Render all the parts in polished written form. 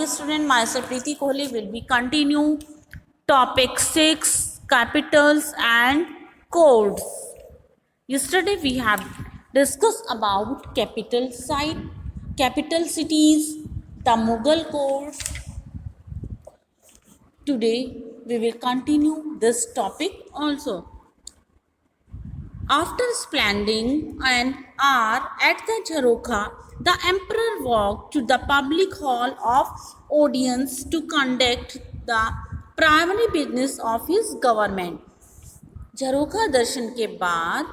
morning, student. Myself Preeti Kohli will be continue topic 6 capitals and codes. Yesterday we have discussed about capital cities, the Mughal codes. Today we will continue this topic also. After spending an hour at the Jharokha, the emperor walked to the public hall of audience to conduct the primary business of his government. झरोखा दर्शन के बाद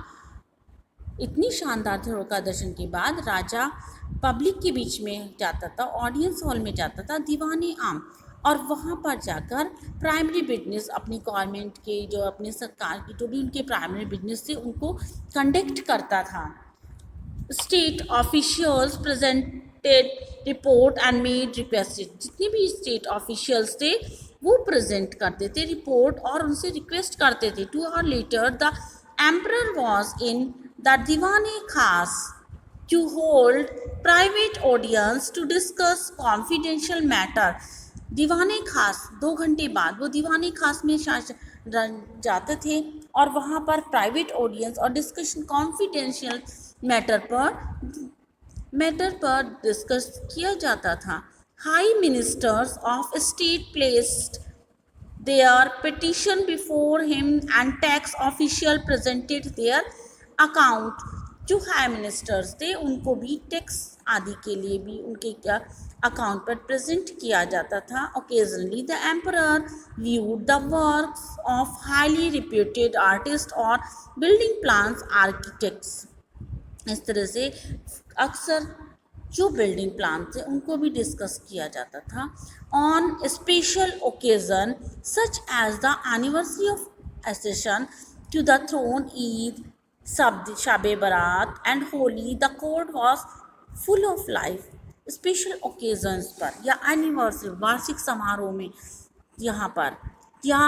इतनी शानदार झरोखा दर्शन के बाद राजा public के बीच में जाता था, ऑडियंस हॉल में जाता था, दीवाने आम, और वहाँ पर जाकर प्राइमरी बिजनेस अपनी गवर्नमेंट के जो अपने सरकार की जो भी उनके प्राइमरी बिजनेस थे उनको कंडक्ट करता था. State officials presented report and made requested. जितने भी स्टेट ऑफिशियल्स थे वो प्रेजेंट करते थे रिपोर्ट और उनसे रिक्वेस्ट करते थे. 2 hours later the emperor was in the दीवाने खास to hold private audience to discuss confidential matter. दीवाने खास 2 घंटे बाद वो दीवाने खास में जाते थे और वहाँ पर प्राइवेट ऑडियंस और डिस्कशन कॉन्फिडेंशियल मैटर पर डिस्कस किया जाता था. High ministers of state placed their petition before him and tax official presented their account. जो हाई मिनिस्टर्स थे उनको भी टैक्स आदि के लिए भी उनके क्या अकाउंट पर प्रेजेंट किया जाता था. Occasionally the emperor viewed the works of highly reputed artists or building plans architects. इस तरह से अक्सर जो बिल्डिंग प्लान थे उनको भी डिस्कस किया जाता था. On special occasion such as the anniversary of accession to the throne, Eid, Shab Barat and Holi, the court was full of life. Special occasions पर या एनिवर्सरी वार्षिक समारोह में यहाँ पर या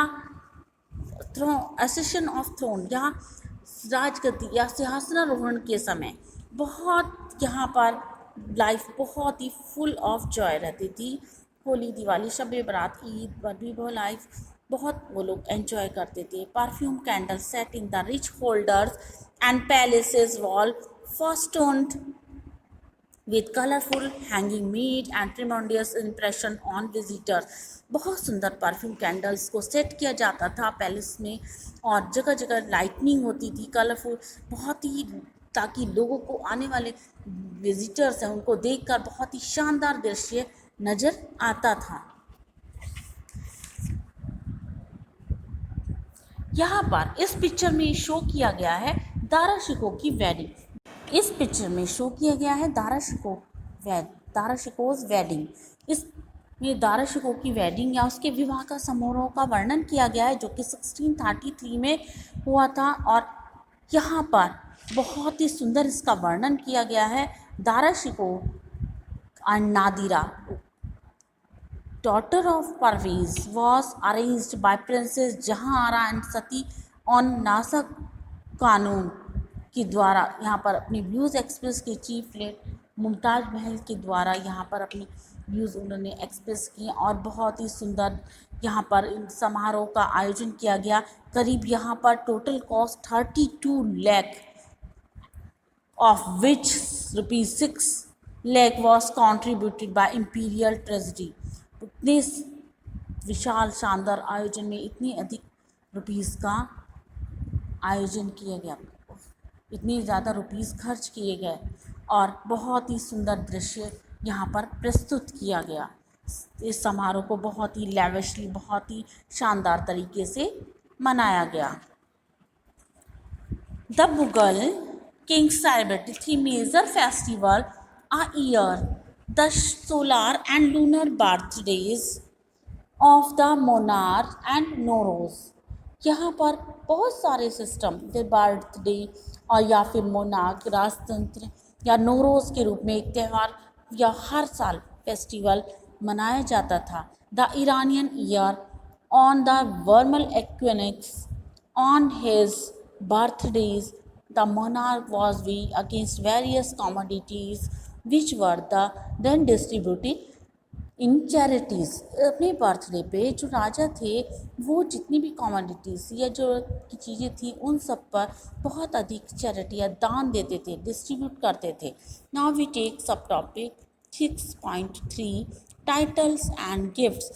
accession ऑफ थ्रोन या राजगद्दी या सिंहासनारोहण के समय बहुत यहाँ पर लाइफ बहुत ही फुल ऑफ जॉय रहती थी. होली, दिवाली, शब बारात, ईद पर भी वो लाइफ बहुत वो लोग एंजॉय करते थे. Perfume candle set in the rich holders and palaces wall festooned with colorful hanging made and tremendous impression on visitors. बहुत सुंदर परफ्यूम कैंडल्स को सेट किया जाता था पैलेस में और जगह जगह लाइटनिंग होती थी कलरफुल, बहुत ही, ताकि लोगों को आने वाले विजिटर्स हैं उनको देखकर बहुत ही शानदार दृश्य नज़र आता था. यहाँ पर इस पिक्चर में शो किया गया है दारा शिकोह की वेडिंग. इस पिक्चर में शो किया गया है दारा शिकोह's वेडिंग. इसमें दारा शिकोह की वेडिंग या उसके विवाह का समारोह का वर्णन किया गया है जो कि 1633 में हुआ था. और यहाँ पर बहुत ही सुंदर इसका वर्णन किया गया है. Dara Shikoh and Nadira, daughter of Parvez, was arranged by Princess Jahan Ara and Sati on नासक कानून के द्वारा. यहाँ पर अपनी व्यूज़ एक्सप्रेस की चीफ लेट मुमताज़ महल के द्वारा यहाँ पर अपनी व्यूज़ उन्होंने एक्सप्रेस किए और बहुत ही सुंदर यहाँ पर समारोह का आयोजन किया गया. करीब यहाँ पर total cost 32 lakh of which ₹6 lakh was contributed by imperial treasury. इतने विशाल शानदार आयोजन में इतनी अधिक रुपीस का आयोजन किया गया, इतने ज़्यादा रुपीस खर्च किए गए और बहुत ही सुंदर दृश्य यहाँ पर प्रस्तुत किया गया. इस समारोह को बहुत ही लैविशली, बहुत ही शानदार तरीके से मनाया गया. The Mughal kings celebrated 3 major festivals a year: the solar and lunar birthdays of the monarch and Nowruz. यहाँ पर बहुत सारे सिस्टम द बर्थडे और या फिर मोनार्क राजतंत्र या नौरोज़ के रूप में एक त्यौहार या हर साल फेस्टिवल मनाया जाता था. The Iranian year on the vernal equinox on his birthdays, the monarch was weighed against various commodities which were then distributed in charities. अपने बर्थडे पे जो राजा थे वो जितनी भी कमोडिटीज़ या जो की चीज़ें थी उन सब पर बहुत अधिक चैरिटी या दान देते थे, डिस्ट्रीब्यूट करते थे। नाउ वी टेक सब topic 6.3 titles and gifts.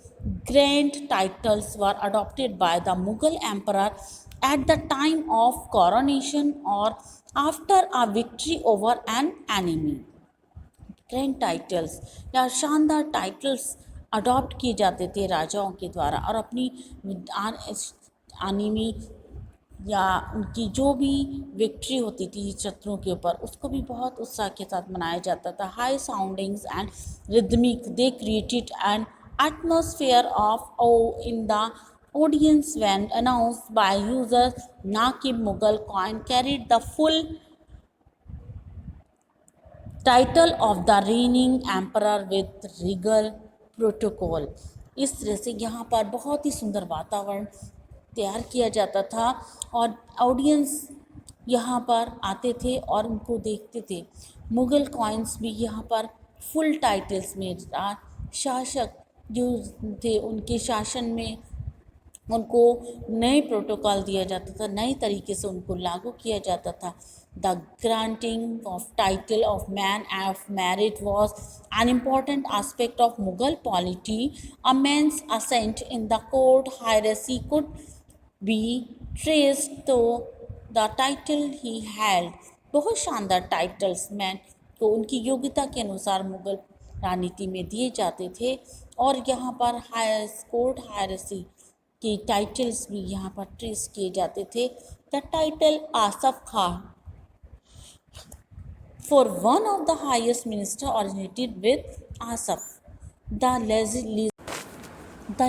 Grand titles were adopted by the Mughal emperor at the time of coronation or after a victory over an enemy. Grand titles या शानदार titles adopt किए जाते थे राजाओं के द्वारा और अपनी आनिमी या उनकी जो भी विक्ट्री होती थी शत्रुओं के ऊपर उसको भी बहुत उत्साह के साथ मनाया जाता था। High soundings and rhythmic they created an atmosphere of awe in the audience when announced by users. Naqib Mughal coin carried the full title of the reigning emperor with regal protocol. इस तरह से यहाँ पर बहुत ही सुंदर वातावरण तैयार किया जाता था और ऑडियंस यहाँ पर आते थे और उनको देखते थे। मुग़ल कॉइन्स भी यहाँ पर फुल टाइटल्स में शासक जो थे उनके शासन में उनको नए प्रोटोकॉल दिया जाता था, नए तरीके से उनको लागू किया जाता था। The granting of title of man of merit was an important aspect of Mughal polity. A man's ascent in the court hierarchy could be traced to the title he held. बहुत शानदार टाइटल्स मैन को उनकी योग्यता के अनुसार मुगल राजनीति में दिए जाते थे और यहाँ पर कोर्ट हायरेसी के टाइटल्स भी यहाँ पर ट्रेस किए जाते थे। The title Asaf Khan for one of the highest minister originated with Asaf the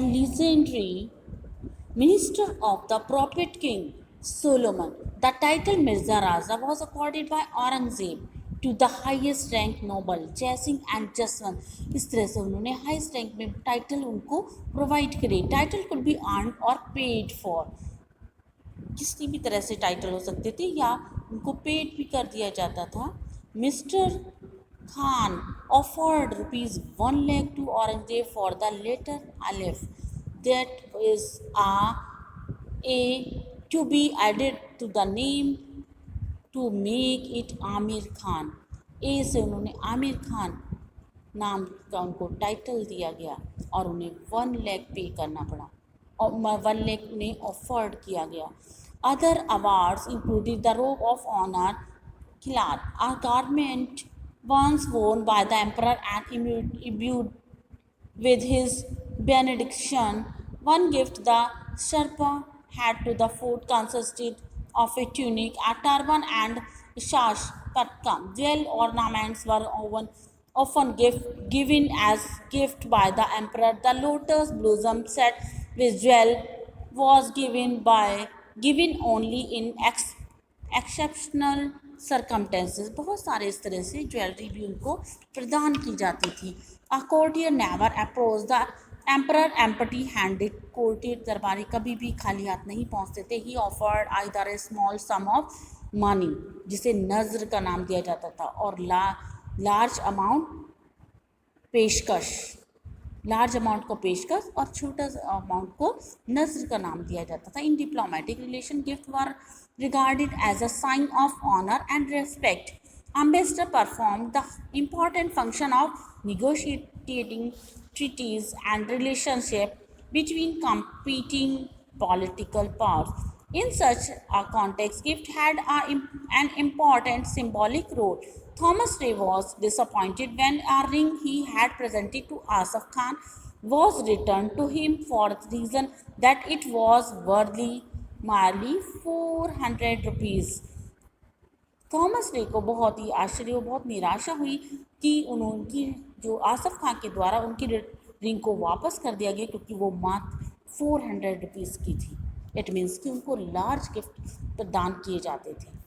legendary minister of the prophet king Solomon. The title Mirza Raza was accorded by Aurangzeb to the highest rank noble Jaisingh and Jaswant. इस तरह से उन्होंने highest rank में title उनको provide करे। Title could be earn or paid for, किसी भी तरह से टाइटल हो सकते थे या उनको पेड भी कर दिया जाता था। Mister Khan offered ₹1 lakh to Aurangzeb for the letter alif that is a to be added to the name to make it Aamir Khan. A से उन्होंने आमिर खान नाम का उनको टाइटल दिया गया और उन्हें 1 लाख पे करना पड़ा और 1 लाख उन्हें ऑफर्ड किया गया। Other awards included the robe of honour khilat a garment once worn by the emperor and imbued with his benediction. One gift the Sherpa had to the foot consisted of a tunic, a turban and sash patka. Jewel ornaments were often given as gift by the emperor. The lotus blossom set with jewel was given only in exceptional circumstances. बहुत सारे इस तरह से jewellery भी उनको प्रदान की जाती थी। A courtier never approached the emperor empty handed. Courtier दरबारी कभी भी खाली हाथ नहीं पहुँचते थे। He offered either a small sum of money जिसे नज़र का नाम दिया जाता था और लार्ज अमाउंट को पेशकश और छोटा अमाउंट को नज़र का नाम दिया जाता था। In diplomatic relation gift were regarded as a sign of honor and respect. Ambassador performed the important function of negotiating treaties and relationship between competing political powers. In such a context, gift had an important symbolic role. Thomas Ray was disappointed when a ring he had presented to Asaf Khan was returned to him for the reason that it was worthy merely 400 rupees. Thomas रे को बहुत ही आश्चर्य और बहुत निराशा हुई कि उनकी जो आसफ खां के द्वारा उनकी रिंग को वापस कर दिया गया क्योंकि वो मात्र 400 रुपीज़ की थी। इट मीन्स कि उनको लार्ज गिफ्ट प्रदान किए जाते थे।